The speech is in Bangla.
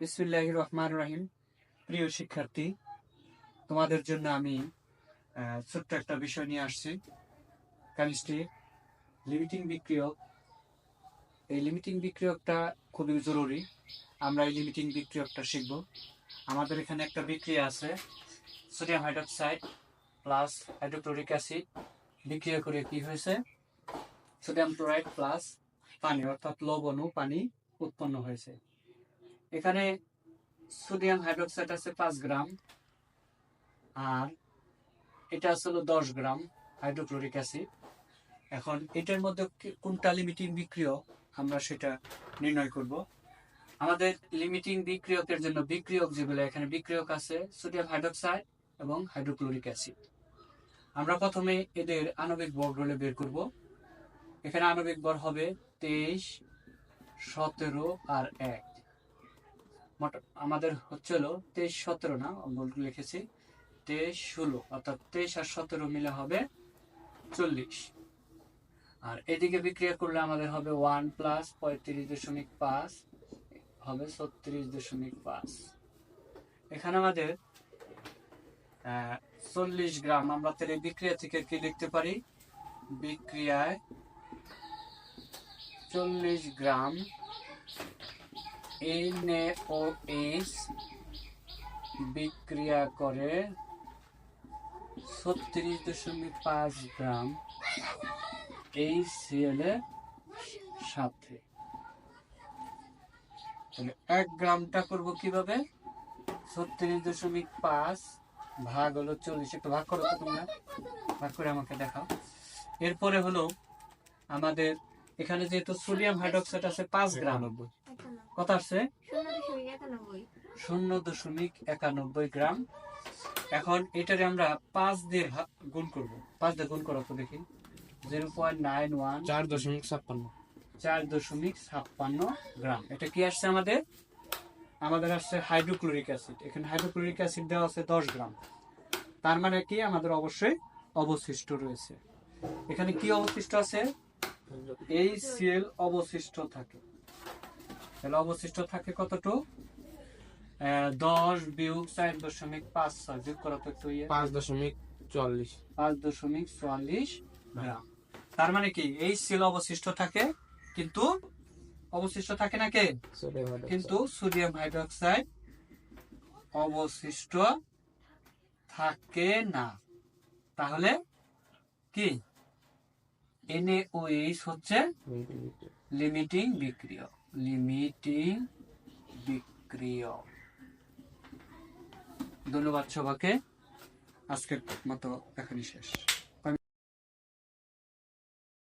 বিসমিল্লাহির রহমানির রহিম। প্রিয় শিক্ষার্থী, তোমাদের জন্য আমি ছোট্ট একটা বিষয় নিয়ে আসছি। কেমিস্ট্রি লিমিটিং বিক্রিয়ক। এই লিমিটিং বিক্রিয়কটা খুবই জরুরি। আমরা এই লিমিটিং বিক্রিয়কটা শিখব। আমাদের এখানে একটা বিক্রিয়া আছে, sodium hydroxide plus hydrochloric acid বিক্রিয়া করে কি হয়েছে, সোডিয়াম ক্লোরাইড প্লাস পানি অর্থাৎ লবণ ও পানি উৎপন্ন হয়েছে। এখানে সোডিয়াম হাইড্রোক্সাইড আছে 5 গ্রাম, আর এটা আসলে 10 গ্রাম হাইড্রোক্লোরিক অ্যাসিড। এখন এটার মধ্যে কোনটা লিমিটিং বিক্রিয়ক আমরা সেটা নির্ণয় করব। আমাদের লিমিটিং বিক্রিয়কের জন্য বিক্রিয়ক যেগুলো এখানে বিক্রিয়ক আছে সোডিয়াম হাইড্রোক্সাইড এবং হাইড্রোক্লোরিক অ্যাসিড। আমরা প্রথমে এদের আণবিক ভরগুলো বের করব। এখানে আণবিক ভর হবে 23, 17 আর 1। আমাদের হচ্ছিল 23, 17 না, ভুল লিখেছি, 23, 16, অর্থাৎ 23 আর 17 মিলে হবে 40। আর এদিকে বিক্রিয়া করলে আমাদের হবে 1 প্লাস 35.5 হবে 36.5। এখানে আমাদের 40 গ্রাম। আমরা তাহলে বিক্রিয়া থেকে কি লিখতে পারি, বিক্রিয়ায় 40 গ্রাম NaOH বিক্রিয়া করে 36.5 গ্রাম HCl এর সাথে। তাহলে 1 গ্রামটা করবো কিভাবে, 36.5 ভাগ হলো 40। একটু ভাগ করো তো তোমরা, ভাগ করে আমাকে দেখাও। এরপরে হলো আমাদের এখানে যেহেতু সোডিয়াম হাইড্রোক্সাইড আছে 5 গ্রাম, কত আসছে 0.91 গ্রাম। এখন এটারে আমরা 5 দিয়ে গুণ করব। 5 দিয়ে গুণ করো তো দেখি, 0.91 4.56 গ্রাম। এটা কি আসছে আমাদের আসছে হাইড্রোক্লোরিক অ্যাসিড। এখানে হাইড্রোক্লোরিক অ্যাসিড দেওয়া আছে 10 গ্রাম। তার মানে কি আমাদের অবশ্যই অবশিষ্ট রয়েছে। এখানে কি অবশিষ্ট আছে, HCl অবশিষ্ট থাকে। তাহলে অবশিষ্ট থাকে কতটুকু, 10 বিয়োগ 4.56 যোগ করা তো একটু 5.44 গ্রাম। তার মানে কি HCl অবশিষ্ট থাকে, কিন্তু অবশিষ্ট থাকে না কে, কিন্তু সোডিয়াম হাইড্রোক্সাইড অবশিষ্ট থাকে না। তাহলে কি NaOH হচ্ছে লিমিটিং বিক্রিয়ক। ধন্যবাদ সবাইকে। আজকের মতো এখানেই শেষ।